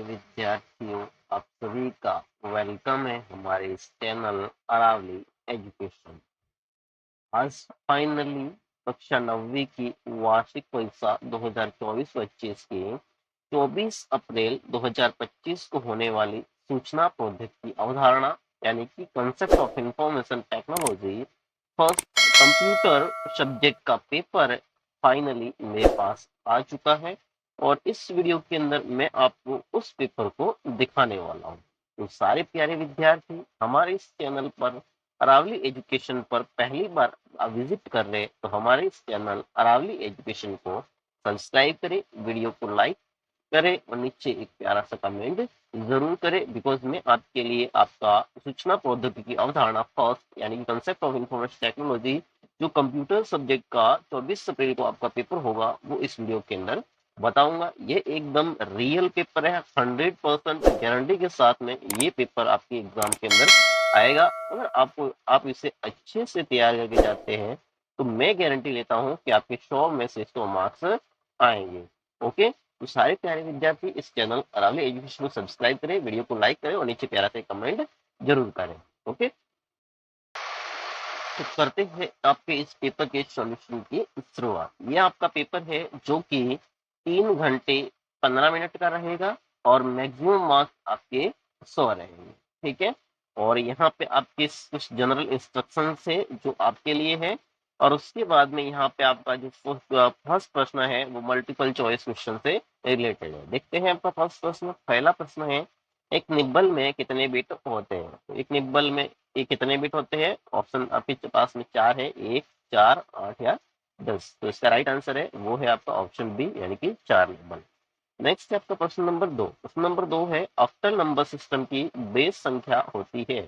विद्यार्थियों, आप सभी का वेलकम है हमारे इस चैनल अरावली एजुकेशन। आज फाइनली कक्षा 9वीं की वार्षिक परीक्षा 2024-25 की 24 अप्रैल 2025 को होने वाली सूचना प्रौद्योगिकी अवधारणा यानी कि concept of information technology first computer subject का पेपर फाइनली मेरे पास आ चुका है और इस वीडियो के अंदर मैं आपको उस पेपर को दिखाने वाला हूँ। तो सारे प्यारे विद्यार्थी हमारे इस चैनल पर अरावली एजुकेशन पर पहली बार विजिट कर रहे हैं तो हमारे इस चैनल अरावली एजुकेशन को सब्सक्राइब करें, वीडियो को लाइक करें और नीचे एक प्यारा सा कमेंट जरूर करें, बिकॉज मैं आपके लिए आपका सूचना प्रौद्योगिकी अवधारणा फर्स्ट यानी कि कंसेप्ट ऑफ इंफॉर्मेशन टेक्नोलॉजी जो कंप्यूटर सब्जेक्ट का 24 अप्रैल को आपका पेपर होगा वो इस वीडियो के अंदर बताऊंगा। ये एकदम रियल पेपर है, 100% गारंटी के साथ में ये पेपर आपके एग्जाम के अंदर आएगा। अगर आप इसे अच्छे से तैयार करके जाते हैं तो मैं गारंटी लेता हूं कि आपके 100 में से 100 मार्क्स आएंगे। ओके, तो सारे प्यारे विद्यार्थी इस चैनल अरावली एजुकेशन को सब्सक्राइब करें, वीडियो को लाइक करें और नीचे प्यारा सा कमेंट जरूर करें। ओके, तो करते हैं आपके इस पेपर के सॉल्यूशन की शुरुआत। ये आपका पेपर है जो कि 3 घंटे 15 मिनट का रहेगा और मैक्सिमम मार्क्स आपके 100 रहेंगे। ठीक है, और यहाँ पे आपके कुछ जनरल इंस्ट्रक्शन है जो आपके लिए है और उसके बाद में यहाँ पे आपका जो फर्स्ट प्रश्न है वो मल्टीपल चॉइस क्वेश्चन से रिलेटेड है। देखते हैं आपका फर्स्ट प्रश्न। पहला प्रश्न है, एक निब्बल में कितने बिट होते हैं? तो एक निब्बल में ये कितने बिट होते हैं? ऑप्शन आपके पास में 4 है, 1, 4, 8 या 10। तो इसका राइट आंसर है वो है आपका ऑप्शन बी यानी कि 4 निब्बल। नेक्स्ट है आपका प्रश्न नंबर 2। प्रश्न नंबर 2 है, ऑक्टल नंबर सिस्टम की बेस संख्या होती है।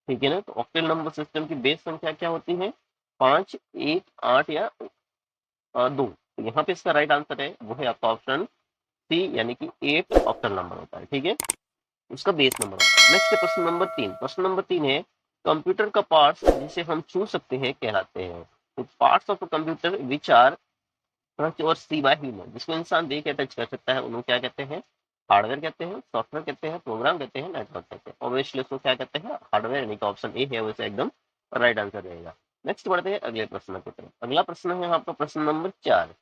ठीक है ना, तो ऑक्टल नंबर सिस्टम की बेस संख्या क्या होती है? 5, 1, 8 या 2। तो यहाँ पे इसका राइट आंसर है वो है आपका ऑप्शन सी यानी कि 8 ऑक्टल नंबर होता है। ठीक है, उसका बेस नंबर। नेक्स्ट है प्रश्न नंबर 3। प्रश्न नंबर 3 है, कंप्यूटर का पार्ट्स जिसे हम छू सकते हैं कहलाते हैं। तो parts of computer which are touch और सी बाय ह्यूमन, जिसको इंसान देख के टच कर सकता है उन्हें क्या कहते हैं? हार्डवेयर कहते हैं, सॉफ्टवेयर कहते हैं, प्रोग्राम कहते हैं, नेटवर्क कहते हैं। ऑब्वियसली उसको क्या कहते हैं? हार्डवेयर, यानी कि ऑप्शन ए है वैसे एकदम राइट आंसर रहेगा। नेक्स्ट बढ़ते हैं अगले प्रश्न की तरफ। अगला प्रश्न है आपका प्रश्न नंबर 4।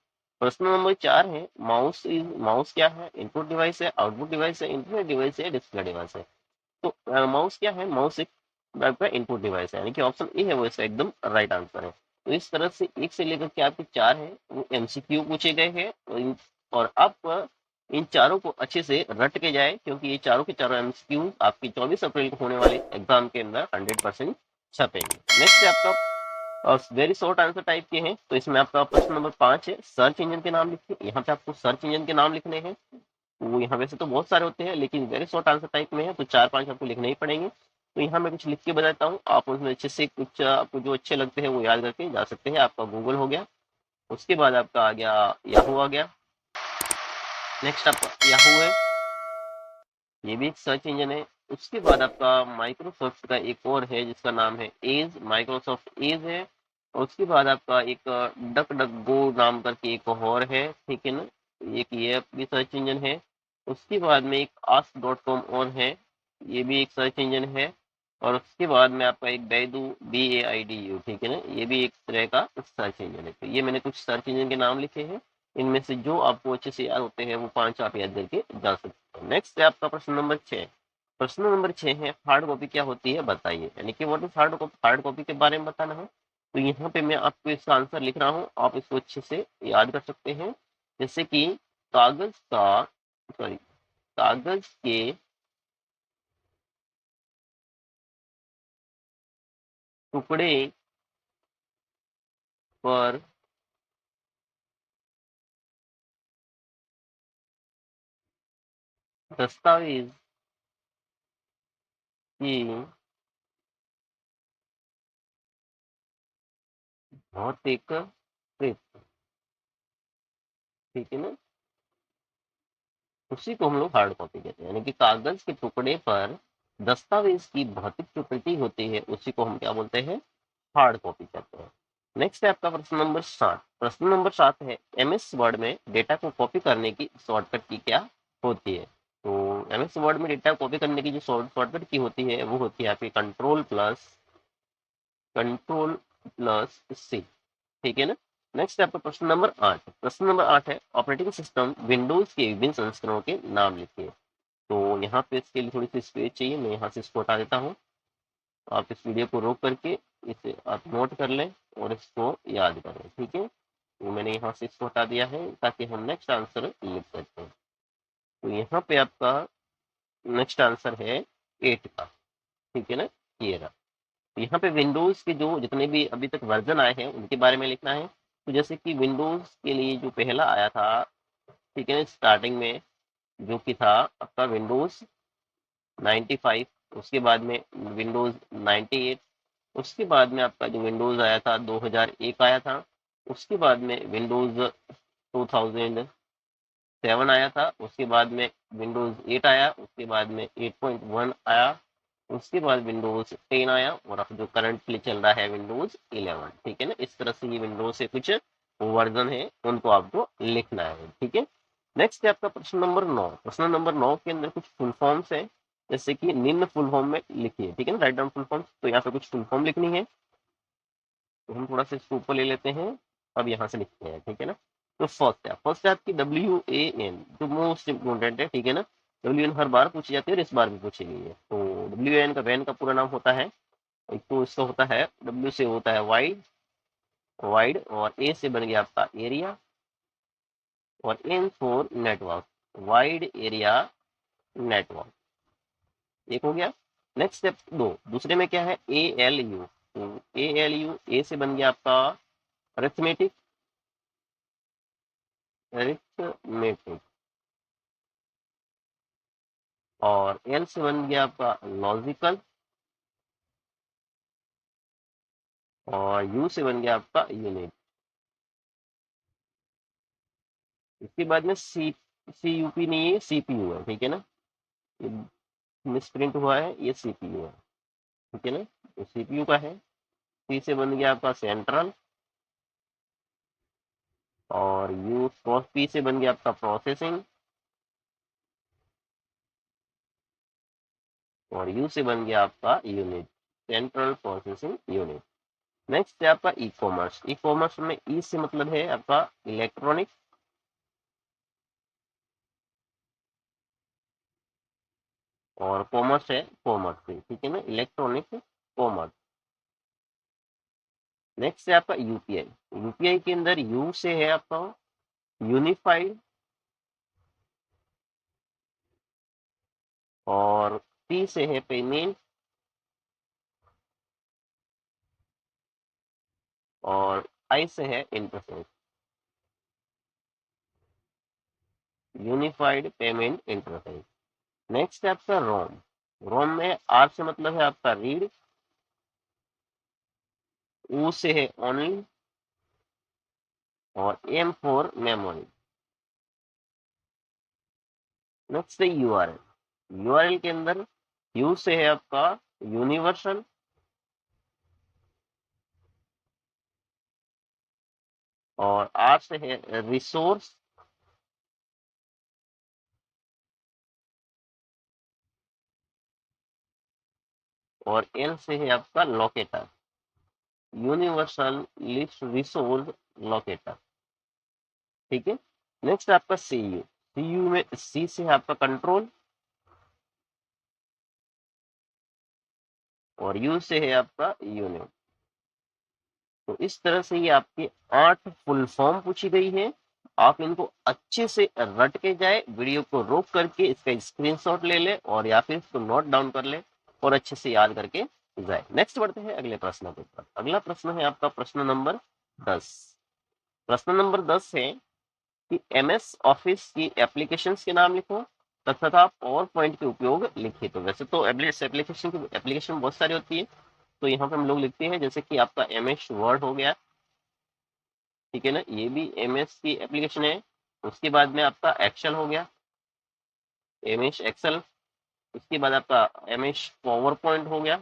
प्रश्न नंबर 4 है, माउस क्या है? इनपुट डिवाइस है, आउटपुट डिवाइस है, इंटरनेट डिवाइस है, डिस्प्ले डिवाइस है। तो माउस क्या है? माउस एक आपका इनपुट डिवाइस है, यानी कि ऑप्शन ए है वो इसका एकदम राइट आंसर है। तो इस तरह से 1 से लेकर के आपके 4 है वो एमसीक्यू पूछे गए हैं और आप इन चारों को अच्छे से रट के जाए, क्योंकि ये चारों के चारों एमसीक्यू आपकी 24 अप्रैल को होने वाले एग्जाम के अंदर 100% छपेंगे। नेक्स्ट है आपका और वेरी शॉर्ट आंसर टाइप के हैं। तो इसमें आपका प्रश्न नंबर 5 है, सर्च इंजन के नाम लिखिए। यहाँ पे आपको सर्च इंजन के नाम लिखने हैं। वो यहाँ वैसे तो बहुत सारे होते हैं लेकिन वेरी शॉर्ट आंसर टाइप में है तो 4-5 आपको लिखने ही पड़ेंगे। तो यहाँ मैं कुछ लिख के बताता हूँ, आप उसमें अच्छे से कुछ आपको जो अच्छे लगते हैं वो याद करके जा सकते हैं। आपका गूगल हो गया, उसके बाद आपका आ गया याहू आ गया। नेक्स्ट आपका याहू है, ये भी एक सर्च इंजन है। उसके बाद आपका माइक्रोसॉफ्ट का एक और है जिसका नाम है एज, माइक्रोसॉफ्ट एज है। और उसके बाद आपका एक डक डक गो नाम करके एक और है। ठीक है ना, एक ये भी सर्च इंजन है। उसके बाद में एक ask.com और है, ये भी एक सर्च इंजन है। और उसके बाद में आपका एक बैडू, BAIDU, ठीक है ना, ये भी एक तरह का सर्च इंजन है। तो ये मैंने कुछ सर्च इंजन के नाम लिखे हैं, इनमें से जो आपको अच्छे से याद होते हैं वो 5 आप याद करके जा सकते हैं। नेक्स्ट है आपका प्रश्न नंबर 6। प्रश्न नंबर 6 है, हार्ड कॉपी क्या होती है बताइए, यानी कि what is hard copy, hard copy के बारे में बताना है। तो यहाँ पे मैं आपको इसका आंसर लिख रहा हूँ, आप इसको अच्छे से याद कर सकते हैं। जैसे कि कागज का सॉरी कागज के टुकड़े पर दस्तावेज की भौतिक प्रेत, ठीक है ना, उसी को हम लोग हार्ड कॉपी कहते हैं। यानी कि कागज के टुकड़े पर दस्तावेज की भौतिक जो प्रति होती है उसी को हम क्या बोलते हैं? हार्ड कॉपी कहते हैं। नेक्स्ट है आपका प्रश्न नंबर 7। प्रश्न नंबर 7 है, MS वर्ड में डेटा को कॉपी करने की शॉर्टकट की क्या होती है? तो एमएस वर्ड में डेटा कॉपी करने की जो शॉर्टकट की होती है वो होती है आपकी कंट्रोल प्लस सी, ठीक है ना। नेक्स्ट है आपका प्रश्न नंबर 8। प्रश्न नंबर 8 है ऑपरेटिंग सिस्टम विंडोज के विभिन्न संस्करणों के नाम लिखिए। तो यहाँ पे इसके लिए थोड़ी सी स्पेस चाहिए, मैं यहाँ से इसको हटा देता हूँ। आप इस वीडियो को रोक करके इसे आप नोट कर लें और इसको याद करें, ठीक है। तो मैंने यहाँ से इसको हटा दिया है ताकि हम नेक्स्ट आंसर लिख सकते हैं। तो यहाँ पे आपका नेक्स्ट आंसर है 8 का, ठीक है ना, ये रहा। तो यहाँ पे विंडोज के जो जितने भी अभी तक वर्जन आए हैं उनके बारे में लिखना है। तो जैसे कि विंडोज के लिए जो पहला आया था, ठीक है ना, स्टार्टिंग में जो कि था आपका विंडोज 95, उसके बाद में विंडोज 98, उसके बाद में आपका जो विंडोज आया था 2001 आया था, उसके बाद में विंडोज 2007 आया था, उसके बाद में विंडोज 8 आया, उसके बाद में 8.1 आया, उसके बाद विंडोज 10 आया और अब जो करंटली चल रहा है विंडोज 11, ठीक है ना। इस तरह से ये विंडोज से कुछ वर्जन है उनको आपको लिखना है, ठीक है। नेक्स्ट है आपका प्रश्न नंबर 9। प्रश्न नंबर 9 के अंदर कुछ फुल फॉर्म्स है, जैसे कि निम्न फुल फॉर्म में लिखिए, ठीक है ना, राइट डाउन फुल फॉर्म। तो यहाँ पे कुछ फुल फॉर्म लिखनी है, तो हम थोड़ा सा इसको ऊपर ले लेते हैं, अब यहाँ से लिखते हैं, ठीक है ना। तो फर्स्ट है आपकी WAN, जो मोस्ट इम्पोर्टेंट है, ठीक है ना। WAN हर बार पूछी जाती है और इस बार भी पूछी गई है। तो WAN का वैन का पूरा नाम होता है, एक तो इसका होता है W से होता है वाइड, और A से बन गया आपका एरिया, और N for network, wide area network, एक हो गया। नेक्स्ट स्टेप 2, दूसरे में क्या है ALU। तो ALU, A से बन गया आपका अरिथमेटिक, अरिथमेटिक, और L से बन गया आपका लॉजिकल, और U से बन गया आपका यूनिट। इसके बाद में CUP नहीं है, CPU है, ठीक है ना, ये मिसप्रिंट हुआ है, ये CPU है, ठीक है ना। तो CPU का है। C से बन गया आपका सेंट्रल, और P से बन गया आपका प्रोसेसिंग, और U से बन गया आपका unit, central processing unit. Next है आपका ई कॉमर्स। ई कॉमर्स में ई से मतलब है आपका इलेक्ट्रॉनिक, और कॉमर्स है कॉमर्स से, ठीक है ना, इलेक्ट्रॉनिक कॉमर्स। नेक्स्ट है आपका यूपीआई। यूपीआई के अंदर यू से है आपका यूनिफाइड, और पी से है पेमेंट, और आई से है interface, unified payment interface. Next है आपका रोम। रोम में आर से मतलब है आपका रीड, ओ से है ओनली, और एम फॉर मेमोरी। नेक्स्ट है यूआरएल। यूआरएल के अंदर यू से है आपका यूनिवर्सल, और आर से है रिसोर्स, और एल से है आपका locator, universal list resource locator, ठीक है। नेक्स्ट आपका सीयू। सीयू में सी से है आपका कंट्रोल, और यू से है आपका यूनिट। तो इस तरह से ये आपके 8 फुल फॉर्म पूछी गई है। आप इनको अच्छे से रट के जाए, वीडियो को रोक करके इसका स्क्रीनशॉट ले ले, और या फिर इसको नोट डाउन कर ले और अच्छे से याद करके जाए। नेक्स्ट बढ़ते हैं अगले प्रश्न के ऊपर। अगला प्रश्न है आपका प्रश्न नंबर 10। प्रश्न नंबर 10 है कि एमएस ऑफिस की एप्लीकेशंस के नाम लिखो तथा पावर पॉइंट के उपयोग लिखिए। तो वैसे तो एप्लीकेशन बहुत सारी होती है, तो यहाँ पे हम लोग लिखते हैं जैसे कि आपका एमएस वर्ड हो गया, ठीक है ना, ये भी एमएस की एप्लीकेशन है। उसके बाद में आपका एक्सेल हो गया, एमएस एक्सेल। उसके बाद आपका एमएस पावर पॉइंट हो गया।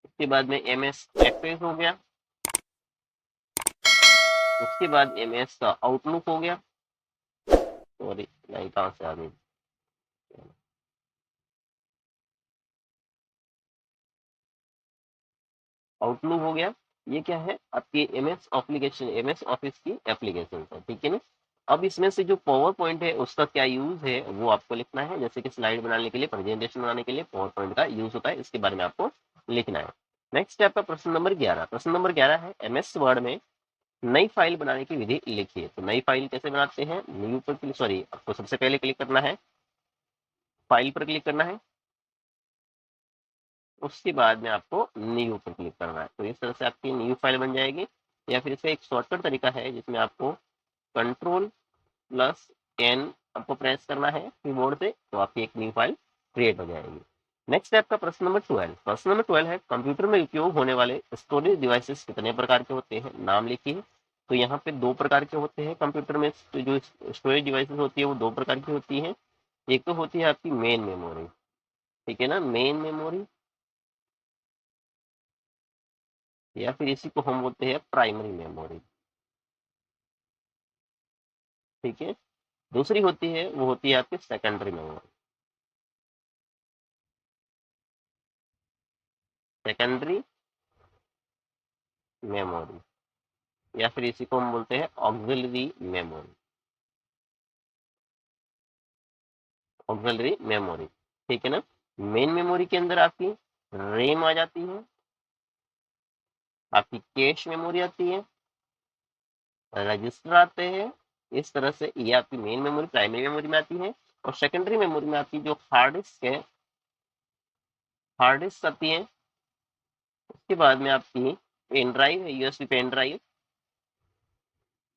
उसके बाद में एमएस एक्सेस हो गया। उसके बाद MS का आउटलुक हो गया। सॉरी, नहीं कहाँ से आ गई। आउटलुक हो गया। ये क्या है, आपकी MS ऑफिस की एप्लीकेशन है, ठीक है ना। अब इसमें से जो पावर पॉइंट है उसका क्या यूज है वो आपको लिखना है। जैसे कि स्लाइड बनाने के लिए, प्रेजेंटेशन बनाने के लिए पावर पॉइंट का यूज होता है, इसके बारे में आपको लिखना है। नेक्स्ट है आपका प्रश्न नंबर 11। प्रश्न नंबर 11 है MS वर्ड में नई फाइल बनाने की विधि लिखिए। तो नई फाइल कैसे बनाते हैं, न्यू पर क्लिक, सॉरी, आपको सबसे पहले क्लिक करना है, फाइल पर क्लिक करना है, उसके बाद में आपको न्यू पर क्लिक करना है। तो इस तरह से आपकी न्यू फाइल बन जाएगी। या फिर इसका एक शॉर्टकट तरीका है जिसमें आपको Ctrl+N आपको प्रेस करना है कीबोर्ड से, तो आपकी एक न्यू फाइल क्रिएट हो जाएगी। नेक्स्ट है आपका प्रश्न नंबर 12। प्रश्न नंबर 12 है कंप्यूटर में उपयोग होने वाले स्टोरेज डिवाइसेस कितने प्रकार के होते हैं, नाम लिखिए। तो यहाँ पे 2 प्रकार के होते हैं कंप्यूटर में, तो जो स्टोरेज डिवाइसेस होती है वो 2 प्रकार की होती है। एक तो होती है आपकी मेन मेमोरी, ठीक है ना, मेन मेमोरी, या फिर इसी को हम बोलते हैं प्राइमरी मेमोरी, ठीक है। दूसरी होती है वो होती है आपकी सेकेंडरी मेमोरी, सेकेंडरी मेमोरी, या फिर इसी को हम बोलते हैं ऑक्सिलरी मेमोरी, ऑक्सिलरी मेमोरी, ठीक है ना। मेन मेमोरी के अंदर आपकी रैम आ जाती है, आपकी कैश मेमोरी आती है, रजिस्टर आते हैं। इस तरह से ये आपकी मेन मेमोरी प्राइमरी मेमोरी में आती है। और सेकेंडरी मेमोरी में आपकी जो हार्ड डिस्क है, हार्ड डिस्क आती है। उसके बाद में आपकी पेन ड्राइव है, USB पेन ड्राइव,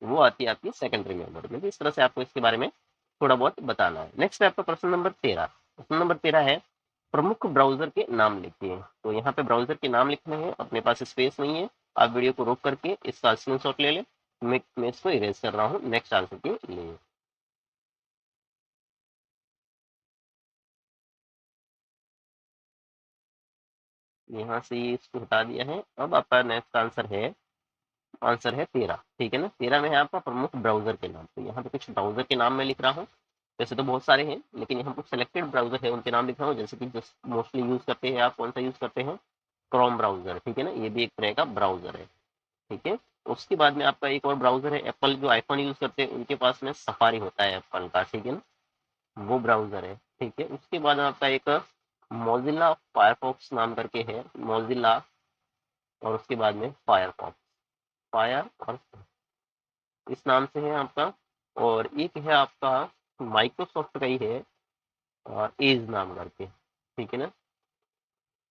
वो आती है आपकी सेकेंडरी मेमोरी में। इस तरह से आपको इसके बारे में थोड़ा बहुत बताना है। नेक्स्ट है आपका प्रश्न नंबर 13। प्रश्न नंबर 13 है प्रमुख ब्राउजर के नाम लिखिए। तो यहाँ पे ब्राउजर के नाम लिखने हैं, अपने पास स्पेस नहीं है, आप वीडियो को रोक करके इसका स्क्रीनशॉट ले लें। मैं इसको इरेज कर रहा हूँ नेक्स्ट आंसर के लिए। यहाँ से ये इसको हटा दिया है। अब आपका नेक्स्ट आंसर है 13, ठीक है ना। 13 में है आपका प्रमुख ब्राउजर के नाम। तो यहाँ पे कुछ ब्राउजर के नाम मैं लिख रहा हूँ। वैसे तो बहुत सारे हैं, लेकिन यहाँ कुछ सेलेक्टेड ब्राउजर है उनके नाम लिख रहा हूँ। जैसे कि मोस्टली यूज करते हैं, आप कौन सा यूज करते हैं, क्रोम ब्राउजर, ठीक है ना, ये भी एक तरह का ब्राउजर है, ठीक है। उसके बाद में आपका एक और ब्राउजर है, एप्पल जो आईफोन यूज करते हैं उनके पास में सफारी होता है एप्पल का, ठीक है ना, वो ब्राउजर है, ठीक है। उसके बाद आपका एक मोजिला फायरफॉक्स नाम करके है, मोजिला, और उसके बाद में फायरफॉक्स, फायर और इस नाम से है आपका। और एक है आपका माइक्रोसॉफ्ट का ही है, और एज नाम करके, ठीक है ना,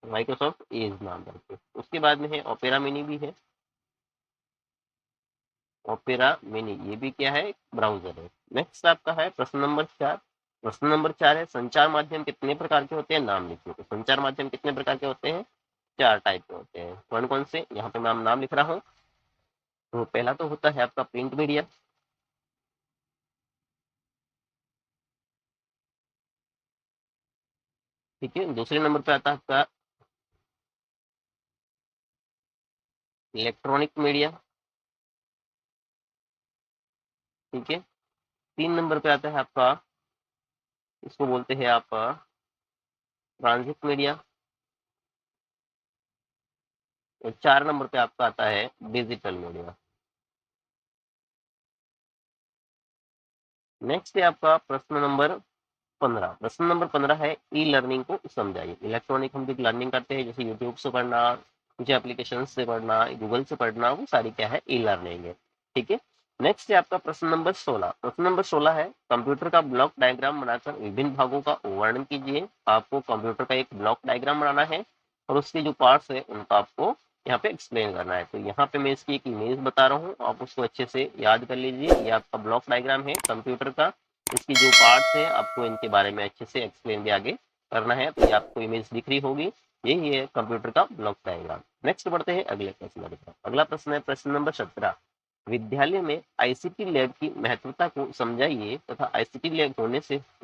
माइक्रोसॉफ्ट एज नाम करके। उसके बाद में है ओपेरा मिनी भी है, ओपेरा मिनी, ये भी क्या है, ब्राउजर है। नेक्स्ट आपका है प्रश्न नंबर 4। प्रश्न नंबर 4 है संचार माध्यम कितने प्रकार के होते हैं, नाम लिखिए। तो संचार माध्यम कितने प्रकार के होते हैं, 4 टाइप के होते हैं। कौन कौन से, यहाँ पे मैं नाम लिख रहा हूँ। तो पहला तो होता है आपका प्रिंट मीडिया, ठीक है। दूसरे नंबर पे आता है आपका इलेक्ट्रॉनिक मीडिया, ठीक है। 3 नंबर पे आता है आपका, इसको बोलते हैं आप ट्रांजिट मीडिया। और 4 नंबर पे आपका आता है डिजिटल मीडिया। नेक्स्ट है आपका प्रश्न नंबर 15। प्रश्न नंबर 15 है ई लर्निंग को समझाइए। इलेक्ट्रॉनिक हम जो लर्निंग करते हैं, जैसे यूट्यूब से पढ़ना, कुछ एप्लीकेशन से पढ़ना, गूगल से पढ़ना, वो सारी क्या है, ई लर्निंग है, ठीक है। नेक्स्ट है आपका प्रश्न नंबर 16। प्रश्न नंबर 16 है कंप्यूटर का ब्लॉक डायग्राम बनाकर विभिन्न भागों का वर्णन कीजिए। आपको कंप्यूटर का एक ब्लॉक डायग्राम बनाना है और उसके जो पार्ट्स है उनका आपको यहाँ पे एक्सप्लेन करना है। तो यहाँ पे मैं इसकी एक इमेज बता रहा हूँ, आप उसको अच्छे से याद कर लीजिए। ये आपका ब्लॉक डायग्राम है कंप्यूटर का, इसकी जो पार्ट्स है आपको इनके बारे में अच्छे से एक्सप्लेन भी आगे करना है। तो ये आपको इमेज दिख रही होगी, यही है कंप्यूटर का ब्लॉक डायग्राम। नेक्स्ट बढ़ते हैं अगले प्रश्न की तरफ। अगला प्रश्न है प्रश्न नंबर 17। विद्यालय में ICT लैब की महत्वता को समझाइए तथा ICT लैब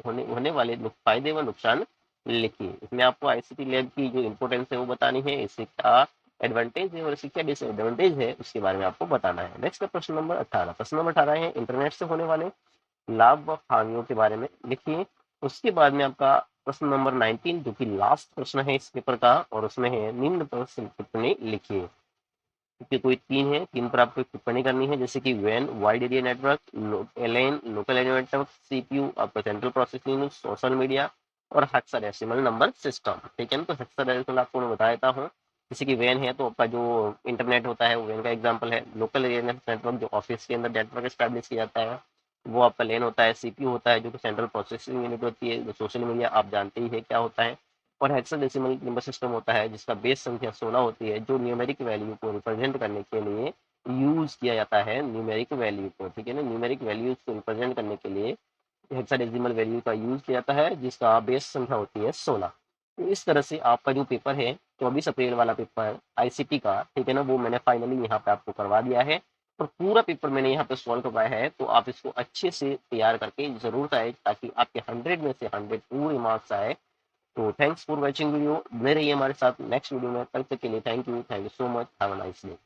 होने वाले फायदे व नुकसान लिखिए। इसमें आपको ICT लैब की जो इम्पोर्टेंस है वो बतानी है, इससे क्या एडवांटेज है और इसकी क्या डिसएडवांटेज है उसके बारे में आपको बताना है। नेक्स्ट है प्रश्न नंबर 18। प्रश्न नंबर 18 है इंटरनेट से होने वाले लाभ व हानियों के बारे में लिखिए। उसके बाद में आपका प्रश्न नंबर 19 जो कि लास्ट प्रश्न है इस पेपर का, और उसमें है निम्न प्रश्न टिप्पणी लिखिए। क्योंकि कोई तीन है, तीन पर आपको टिप्पणी करनी है, जैसे कि वैन wide area network, LN local area network, CPU आपका central processing unit, social media और हेक्साडेसिमल नंबर सिस्टम। ठीक है ना, तो हेक्साडेसिमल आपको मैं बता देता हूँ। जैसे कि वैन है तो आपका जो इंटरनेट होता है वो वैन का एग्जाम्पल है। लोकल एरिया नेटवर्क जो ऑफिस के अंदर नेटवर्क एस्टैब्लिश किया जाता है वो आपका लेन होता है। सीपीयू होता है जो कि सेंट्रल प्रोसेसिंग यूनिट होती है। जो सोशल मीडिया आप जानते ही है क्या होता है। और हेक्साडेसिमल नंबर सिस्टम होता है जिसका बेस संख्या 16 होती है, जो न्यूमेरिक वैल्यू को रिप्रेजेंट करने के लिए यूज किया जाता है। न्यूमेरिक वैल्यू को, ठीक है ना, न्यूमेरिक वैल्यूज को रिप्रेजेंट करने के लिए हेक्साडेसिमल वैल्यू का यूज किया जाता है जिसका बेस संख्या होती है 16। तो इस तरह से आपका जो पेपर है 24 अप्रैल वाला पेपर आईसीटी का, ठीक है ना, वो मैंने फाइनली यहाँ पे आपको करवा दिया है। और पूरा पेपर मैंने यहाँ पे सॉल्व करवाया है, तो आप इसको अच्छे से तैयार करके जरूर आए ताकि आपके 100 में से 100 पूरे मार्क्स आए। तो थैंक्स फॉर वॉचिंग वीडियो, बने रहिए हमारे साथ नेक्स्ट वीडियो में। तब तक के लिए thank you so much, have a nice day.